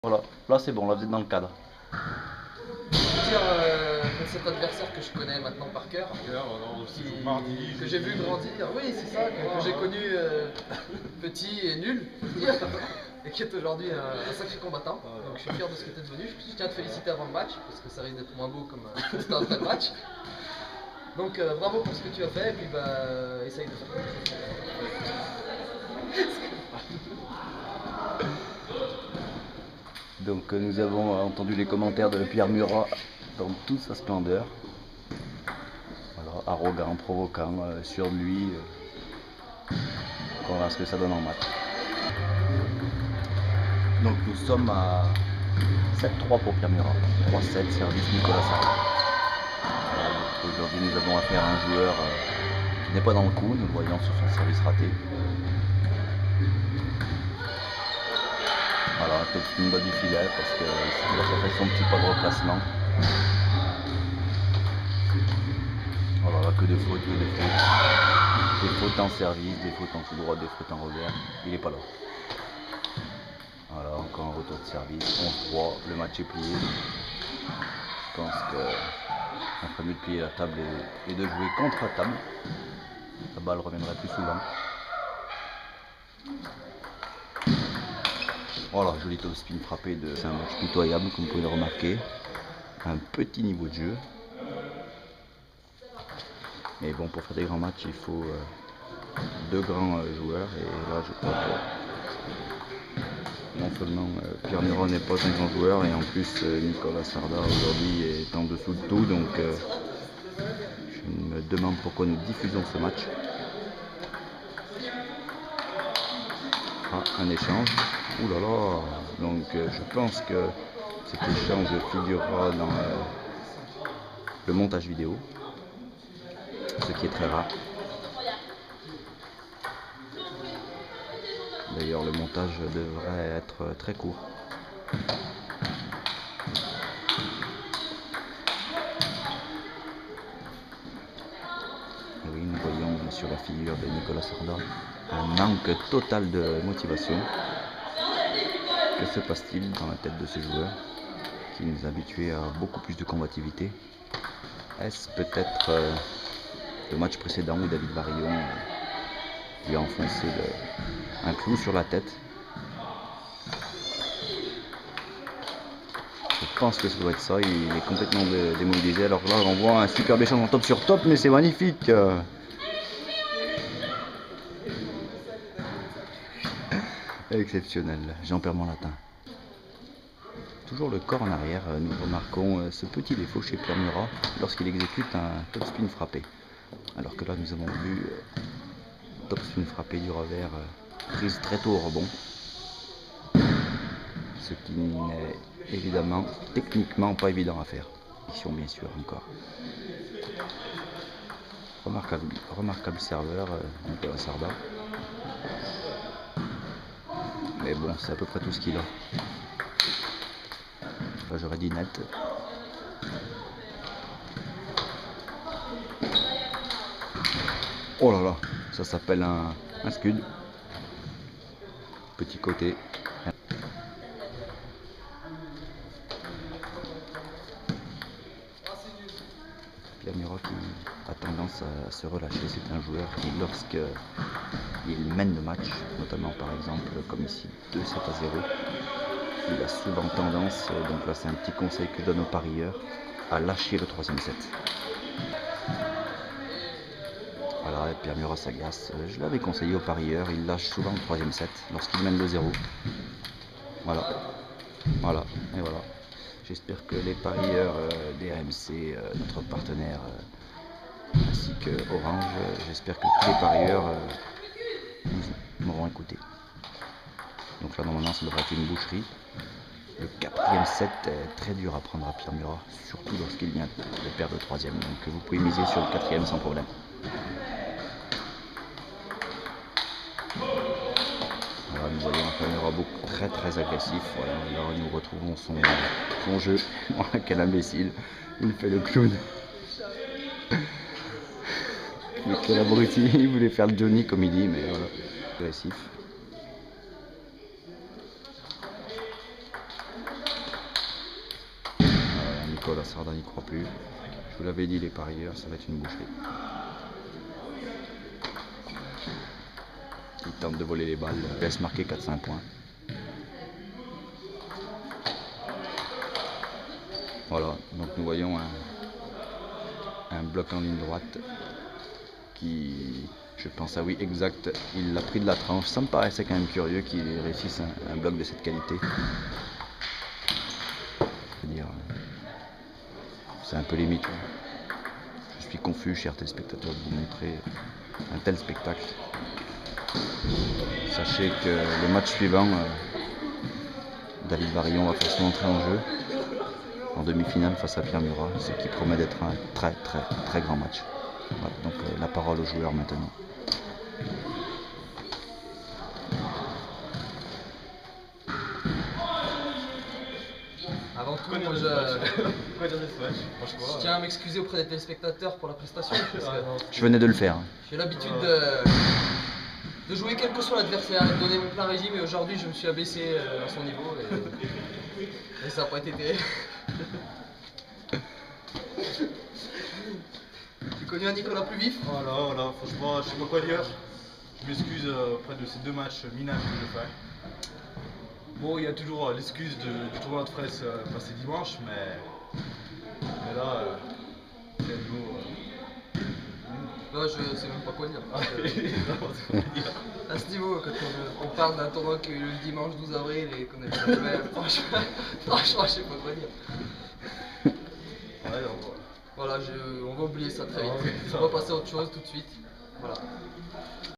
Voilà, là c'est bon, là vous êtes dans le cadre. Dire que cet adversaire que je connais maintenant par cœur, que j'ai vu grandir, oui c'est ça, que j'ai connu petit et nul, faut le dire, et qui est aujourd'hui un sacré combattant. Donc je suis fier de ce que tu es devenu. Je tiens à te féliciter avant le match, parce que ça risque d'être moins beau comme c'était après le match. Donc bravo pour ce que tu as fait, et puis bah essaye de faire. Donc nous avons entendu les commentaires de Pierre Murat dans toute sa splendeur. Voilà, arrogant, provoquant, sûr de lui. On verra ce que ça donne en match. Donc nous sommes à 7-3 pour Pierre Murat, 3-7 service Nicolas Sarr. Aujourd'hui nous avons affaire à un joueur qui n'est pas dans le coup, nous le voyons sur son service raté. Voilà, un top spin bas du filet parce qu'il a fait son petit pas de replacement. Voilà, que de fautes, que de fautes. Des fautes en service, des fautes en coup droit, des fautes en revers. Il n'est pas là. Voilà, encore un retour de service. 11-3, le match est plié. Je pense qu'on ferait mieux de plier la table et de jouer contre la table. La balle reviendrait plus souvent. Voilà, joli top spin frappé de. C'est un match pitoyable, comme vous pouvez le remarquer. Un petit niveau de jeu. Mais bon, pour faire des grands matchs, il faut deux grands joueurs. Et là, je crois que non seulement Pierre Murat n'est pas un grand joueur, et en plus Nicolas Sarr aujourd'hui est en dessous de tout. Donc je me demande pourquoi nous diffusons ce match. Ah, un échange. Ouh là là. Donc je pense que cet échange figurera dans le montage vidéo, ce qui est très rare. D'ailleurs, le montage devrait être très court. Et oui, nous voyons sur la figure de Nicolas Sarr un manque total de motivation. Que se passe-t-il dans la tête de ce joueur qui nous a habitués à beaucoup plus de combativité? Est-ce peut-être le match précédent où David Barillon lui a enfoncé un clou sur la tête? Je pense que ça doit être ça, il est complètement démobilisé. Alors là on voit un superbe échange en top sur top, mais c'est magnifique. Exceptionnel, j'en perds mon latin. Toujours le corps en arrière, nous remarquons ce petit défaut chez Pierre Murat lorsqu'il exécute un top spin frappé. Alors que là nous avons vu top spin frappé du revers, prise très tôt au rebond. Ce qui n'est évidemment techniquement pas évident à faire. Bien sûr encore. Remarquable serveur, Nicolas Sarr. Mais bon, c'est à peu près tout ce qu'il a. Là, j'aurais dit net. Oh là là, ça s'appelle un scud. Petit côté. Pierre Murat qui a tendance à se relâcher. C'est un joueur qui, lorsqu'il mène le match, notamment par exemple comme ici 2-7-0, il a souvent tendance, donc là c'est un petit conseil que je donne aux parieurs, à lâcher le troisième set. Voilà, Pierre Murat s'agace. Je l'avais conseillé aux parieurs, il lâche souvent le troisième set lorsqu'il mène le 0. Voilà, voilà, et voilà. J'espère que les parieurs d'RMC, notre partenaire, ainsi que Orange, j'espère que tous les parieurs m'auront écouté. Donc là normalement ça devrait être une boucherie. Le quatrième set est très dur à prendre à Pierre Murat, surtout lorsqu'il vient de perdre le troisième. Donc vous pouvez miser sur le quatrième sans problème. Voilà, nous voyons un Pierre Murat très agressif. Voilà, là nous retrouvons son jeu. Voilà, quel imbécile. Il fait le clown. Mais quel abruti. Il voulait faire le Johnny comme il dit, mais voilà. Agressif. Sarda n'y croit plus. Je vous l'avais dit, les parieurs, ça va être une boucherie. Il tente de voler les balles, laisse marquer 4-5 points. Voilà, donc nous voyons un bloc en ligne droite qui, je pense, ah oui, exact, il l'a pris de la tranche. Ça me paraissait quand même curieux qu'il réussisse un bloc de cette qualité. C'est un peu limite. Je suis confus, chers téléspectateurs, de vous montrer un tel spectacle. Sachez que le match suivant, David Varillon va faire son entrée en jeu en demi-finale face à Pierre Murat, ce qui promet d'être un très grand match. Voilà, donc la parole aux joueurs maintenant. Avant tout, moi, je tiens à m'excuser auprès des téléspectateurs pour la prestation. Parce que je venais de le faire. J'ai l'habitude de jouer quel que soit l'adversaire et de donner mon plein régime, et aujourd'hui je me suis abaissé à son niveau et ça n'a pas été terrible. Tu connais un Nicolas plus vif? Voilà, franchement, je sais pas quoi dire. Je m'excuse auprès de ces 2 matchs minables que je fais. Bon, il y a toujours l'excuse du tournoi de fraise passé dimanche, mais là, c'est un niveau. Là, je sais même pas quoi dire. À ce niveau, quand on parle d'un tournoi qui a eu le dimanche 12 avril et qu'on a fait la semaine, franchement, je sais pas quoi dire. Ouais, voilà, on va oublier ça très vite. On va passer à autre chose tout de suite. Voilà.